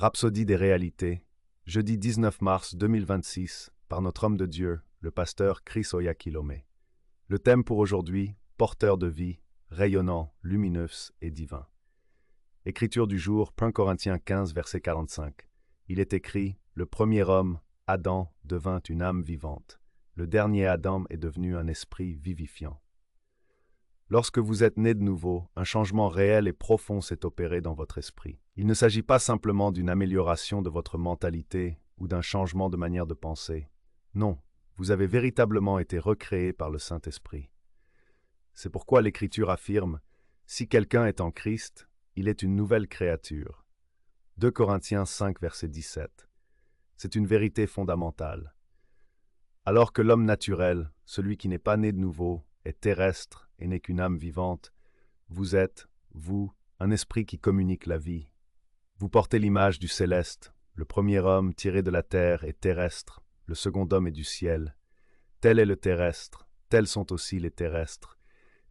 Rhapsodie des réalités, jeudi 19 mars 2026, par notre homme de Dieu, le pasteur Chris Oyakhilome. Le thème pour aujourd'hui, porteur de vie, rayonnant, lumineux et divin. Écriture du jour, 1 Corinthiens 15, verset 45. Il est écrit, le premier homme, Adam, devint une âme vivante. Le dernier Adam est devenu un esprit vivifiant. Lorsque vous êtes né de nouveau, un changement réel et profond s'est opéré dans votre esprit. Il ne s'agit pas simplement d'une amélioration de votre mentalité ou d'un changement de manière de penser. Non, vous avez véritablement été recréé par le Saint-Esprit. C'est pourquoi l'Écriture affirme « Si quelqu'un est en Christ, il est une nouvelle créature ». 2 Corinthiens 5, verset 17. C'est une vérité fondamentale. Alors que l'homme naturel, celui qui n'est pas né de nouveau, est terrestre et n'est qu'une âme vivante, vous êtes, vous, un esprit qui communique la vie. Vous portez l'image du céleste. Le premier homme tiré de la terre est terrestre, le second homme est du ciel. Tel est le terrestre, tels sont aussi les terrestres,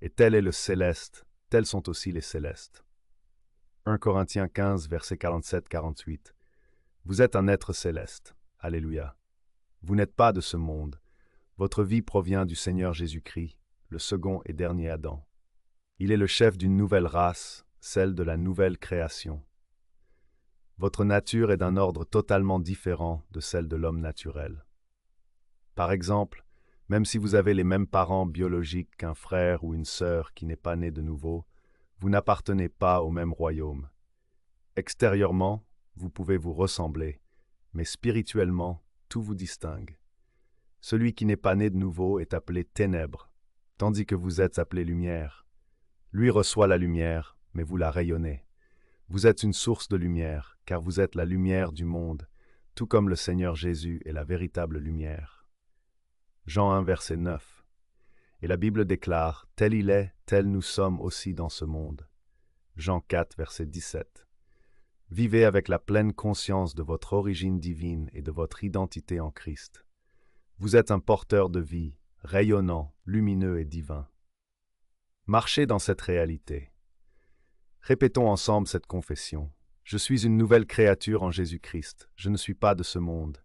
et tel est le céleste, tels sont aussi les célestes. 1 Corinthiens 15, versets 47-48. Vous êtes un être céleste. Alléluia. Vous n'êtes pas de ce monde. Votre vie provient du Seigneur Jésus-Christ, le second et dernier Adam. Il est le chef d'une nouvelle race, celle de la nouvelle création. Votre nature est d'un ordre totalement différent de celle de l'homme naturel. Par exemple, même si vous avez les mêmes parents biologiques qu'un frère ou une sœur qui n'est pas né de nouveau, vous n'appartenez pas au même royaume. Extérieurement, vous pouvez vous ressembler, mais spirituellement, tout vous distingue. Celui qui n'est pas né de nouveau est appelé ténèbres, tandis que vous êtes appelé lumière. Lui reçoit la lumière, mais vous la rayonnez. Vous êtes une source de lumière, car vous êtes la lumière du monde, tout comme le Seigneur Jésus est la véritable lumière. Jean 1, verset 9. Et la Bible déclare, « Tel il est, tel nous sommes aussi dans ce monde. » Jean 4, verset 17. Vivez avec la pleine conscience de votre origine divine et de votre identité en Christ. Vous êtes un porteur de vie, rayonnant, lumineux et divin. Marchez dans cette réalité. Répétons ensemble cette confession. Je suis une nouvelle créature en Jésus-Christ. Je ne suis pas de ce monde.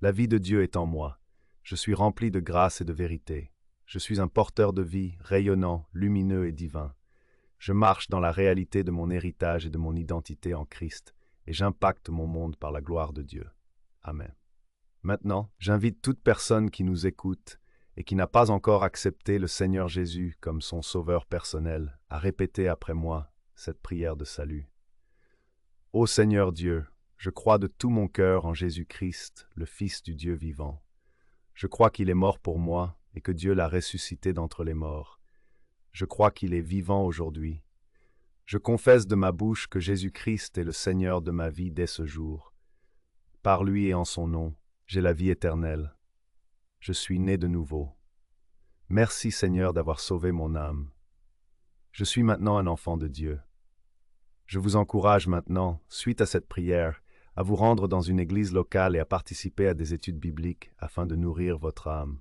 La vie de Dieu est en moi. Je suis rempli de grâce et de vérité. Je suis un porteur de vie, rayonnant, lumineux et divin. Je marche dans la réalité de mon héritage et de mon identité en Christ, et j'impacte mon monde par la gloire de Dieu. Amen. Maintenant, j'invite toute personne qui nous écoute et qui n'a pas encore accepté le Seigneur Jésus comme son sauveur personnel à répéter après moi cette prière de salut. Ô Seigneur Dieu, je crois de tout mon cœur en Jésus-Christ, le Fils du Dieu vivant. Je crois qu'il est mort pour moi et que Dieu l'a ressuscité d'entre les morts. Je crois qu'il est vivant aujourd'hui. Je confesse de ma bouche que Jésus-Christ est le Seigneur de ma vie dès ce jour. Par lui et en son nom, j'ai la vie éternelle. Je suis né de nouveau. Merci Seigneur d'avoir sauvé mon âme. Je suis maintenant un enfant de Dieu. Je vous encourage maintenant, suite à cette prière, à vous rendre dans une église locale et à participer à des études bibliques afin de nourrir votre âme.